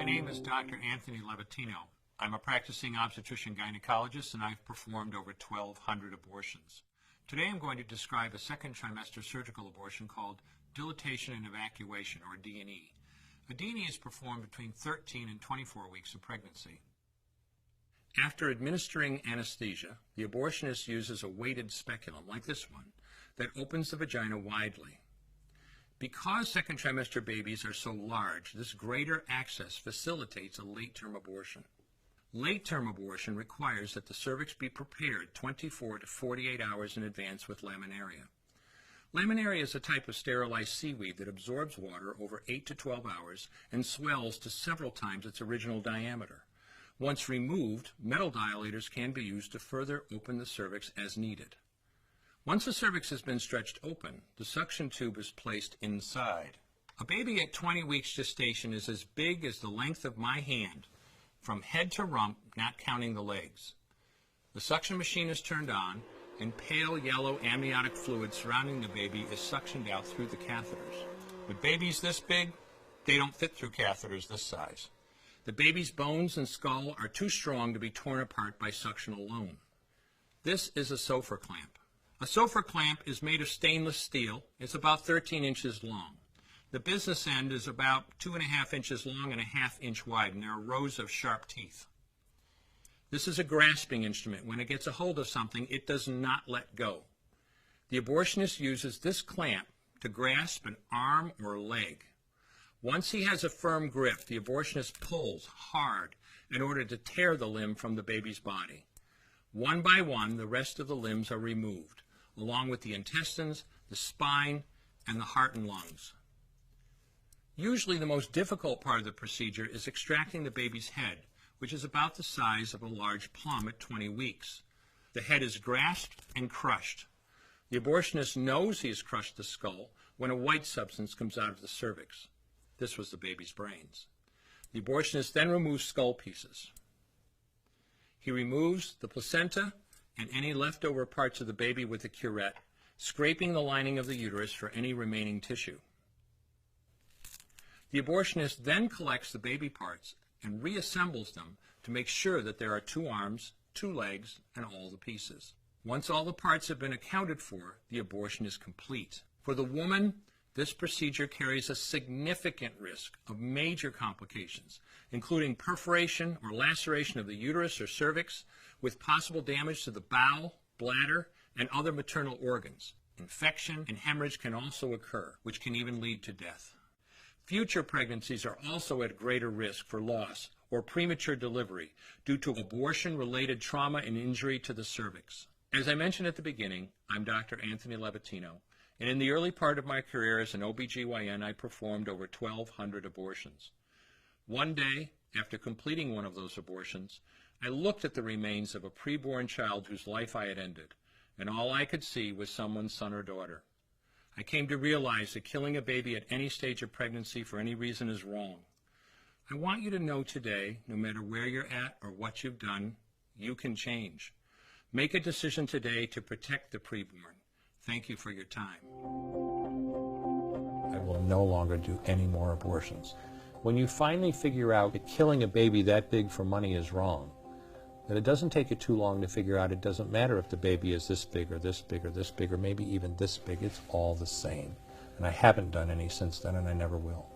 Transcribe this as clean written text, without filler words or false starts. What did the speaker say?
name is Dr. Anthony Levatino. I'm a practicing obstetrician-gynecologist, and I've performed over 1,200 abortions. Today I'm going to describe a second trimester surgical abortion called dilatation and evacuation, or D&E. A D&E is performed between 13 and 24 weeks of pregnancy. After administering anesthesia, the abortionist uses a weighted speculum, like this one, that opens the vagina widely. Because second trimester babies are so large, this greater access facilitates a late-term abortion. Late-term abortion requires that the cervix be prepared 24 to 48 hours in advance with laminaria. Laminaria is a type of sterilized seaweed that absorbs water over 8 to 12 hours and swells to several times its original diameter. Once removed, metal dilators can be used to further open the cervix as needed. Once the cervix has been stretched open, the suction tube is placed inside. A baby at 20 weeks gestation is as big as the length of my hand, from head to rump, not counting the legs. The suction machine is turned on, and pale yellow amniotic fluid surrounding the baby is suctioned out through the catheters. With babies this big, they don't fit through catheters this size. The baby's bones and skull are too strong to be torn apart by suction alone. This is a Sofer clamp. A Sofer clamp is made of stainless steel. It's about 13 inches long. The business end is about 2.5 inches long and 1/2 inch wide, and there are rows of sharp teeth. This is a grasping instrument. When it gets a hold of something, it does not let go. The abortionist uses this clamp to grasp an arm or leg. Once he has a firm grip, the abortionist pulls hard in order to tear the limb from the baby's body. One by one, the rest of the limbs are removed, along with the intestines, the spine, and the heart and lungs. Usually the most difficult part of the procedure is extracting the baby's head, which is about the size of a large plum at 20 weeks. The head is grasped and crushed. The abortionist knows he has crushed the skull when a white substance comes out of the cervix. This was the baby's brains. The abortionist then removes skull pieces. He removes the placenta and any leftover parts of the baby with a curette, scraping the lining of the uterus for any remaining tissue. The abortionist then collects the baby parts and reassembles them to make sure that there are 2 arms, 2 legs, and all the pieces. Once all the parts have been accounted for, the abortion is complete. For the woman, this procedure carries a significant risk of major complications, including perforation or laceration of the uterus or cervix, with possible damage to the bowel, bladder, and other maternal organs. Infection and hemorrhage can also occur, which can even lead to death. Future pregnancies are also at greater risk for loss or premature delivery due to abortion-related trauma and injury to the cervix. As I mentioned at the beginning, I'm Dr. Anthony Levatino, and in the early part of my career as an OBGYN, I performed over 1,200 abortions. One day, after completing one of those abortions, I looked at the remains of a preborn child whose life I had ended, and all I could see was someone's son or daughter. I came to realize that killing a baby at any stage of pregnancy for any reason is wrong. I want you to know today, no matter where you're at or what you've done, you can change. Make a decision today to protect the preborn. Thank you for your time. I will no longer do any more abortions. When you finally figure out that killing a baby that big for money is wrong, that it doesn't take you too long to figure out it doesn't matter if the baby is this big or this big or this big or maybe even this big, it's all the same. And I haven't done any since then, and I never will.